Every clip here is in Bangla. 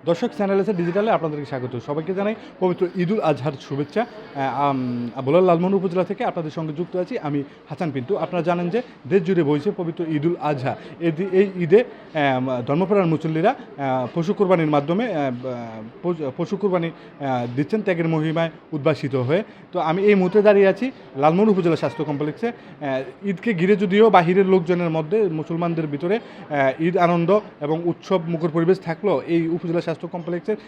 দর্শক চ্যানেল এসে ডিজিটালে আপনাদেরকে স্বাগত। সবাইকে জানাই পবিত্র ঈদুল আজহার শুভেচ্ছা। বলার লালমোহন উপজেলা থেকে আপনাদের সঙ্গে যুক্ত আছি আমি হাসান পিন্টু। আপনারা জানেন যে দেশ জুড়ে বইছে পবিত্র ঈদুল আজহা। এই ঈদে ধর্মপ্রাণ মুসল্লিরা পশু কোরবানির মাধ্যমে পশু কোরবানি দিচ্ছেন ত্যাগের মহিমায় উদ্ভাসিত হয়ে। তো আমি এই মুহূর্তে দাঁড়িয়ে আছি লালমোহন উপজেলা স্বাস্থ্য কমপ্লেক্সে। ঈদকে ঘিরে যদিও বাহিরের লোকজনের মধ্যে মুসলমানদের ভিতরে ঈদ আনন্দ এবং উৎসব মুখর পরিবেশ থাকলেও এই উপজেলা স্বাস্থ্য কমপ্লেক্সের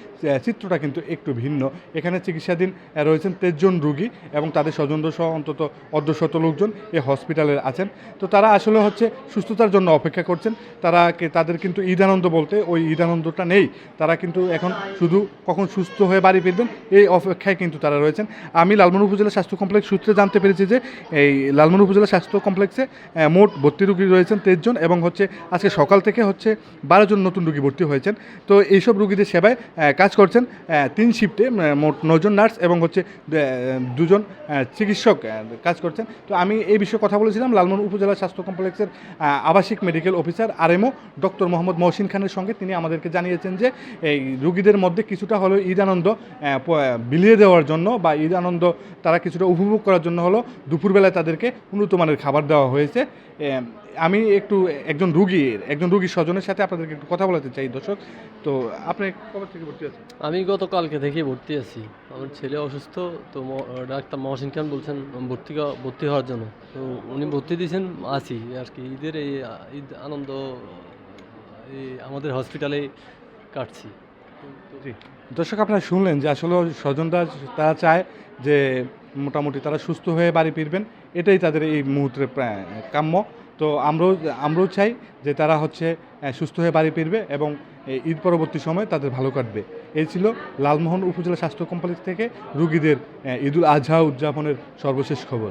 চিত্রটা কিন্তু একটু ভিন্ন। এখানে চিকিৎসাধীন রয়েছেন 23 জন রুগী এবং তাদের স্বজনদের সহ অন্তত অর্ধশত লোকজন এই হসপিটালে আছেন। তো তারা আসলে হচ্ছে সুস্থতার জন্য অপেক্ষা করছেন। তাদের কিন্তু ঈদ আনন্দ বলতে ওই ঈদ আনন্দটা নেই। তারা কিন্তু এখন শুধু কখন সুস্থ হয়ে বাড়ি ফিরবেন এই অপেক্ষায় কিন্তু তারা রয়েছেন। আমি লালমোহন উপজেলা স্বাস্থ্য কমপ্লেক্স সূত্রে জানতে পেরেছি যে এই লালমোহন উপজেলা স্বাস্থ্য কমপ্লেক্সে মোট ভর্তি রুগী রয়েছেন 23 জন এবং হচ্ছে আজকে সকাল থেকে হচ্ছে 12 জন নতুন রুগী ভর্তি হয়েছেন। তো এইসব রুগীদের সেবায় কাজ করছেন 3 শিফটে মোট 9 জন নার্স এবং হচ্ছে 2 জন চিকিৎসক কাজ করছেন। তো আমি এই বিষয়ে কথা বলেছিলাম লালমোহন উপজেলা স্বাস্থ্য কমপ্লেক্সের আবাসিক medical officer RMO doctor Mohammad Mohsin খানের সঙ্গে। তিনি আমাদেরকে জানিয়েছেন যে এই রুগীদের মধ্যে কিছুটা হলেও ঈদ আনন্দ বিলিয়ে দেওয়ার জন্য বা ঈদ আনন্দ তারা কিছুটা উপভোগ করার জন্য হলো দুপুরবেলায় তাদেরকে উন্নত মানের খাবার দেওয়া হয়েছে। আমি একজন রুগীর স্বজনের সাথে আপনাদেরকে একটু কথা বলাতে চাই দর্শক। তো আপনি কবে থেকে ভর্তি আছেন? আমি গতকালকে থেকে ভর্তি আছি। আমার ছেলে অসুস্থ, তো ডাক্তার মহসিন খান বলছেন ভর্তি হওয়ার জন্য। তো উনি ভর্তি দিয়েছেন, আছি আর কি। ঈদের এই ঈদ আনন্দ এই আমাদের হসপিটালে কাটছি। জি দর্শক, আপনারা শুনলেন যে আসলে স্বজনরা তারা চায় যে মোটামুটি তারা সুস্থ হয়ে বাড়ি ফিরবেন, এটাই তাদের এই মুহূর্তে কাম্য। তো আমরাও চাই যে তারা হচ্ছে সুস্থ হয়ে বাড়ি ফিরবে এবং ঈদ পরবর্তী সময় তাদের ভালো কাটবে। এই ছিল লালমোহন উপজেলা স্বাস্থ্য কমপ্লেক্স থেকে রুগীদের ঈদুল আজহা উদযাপনের সর্বশেষ খবর।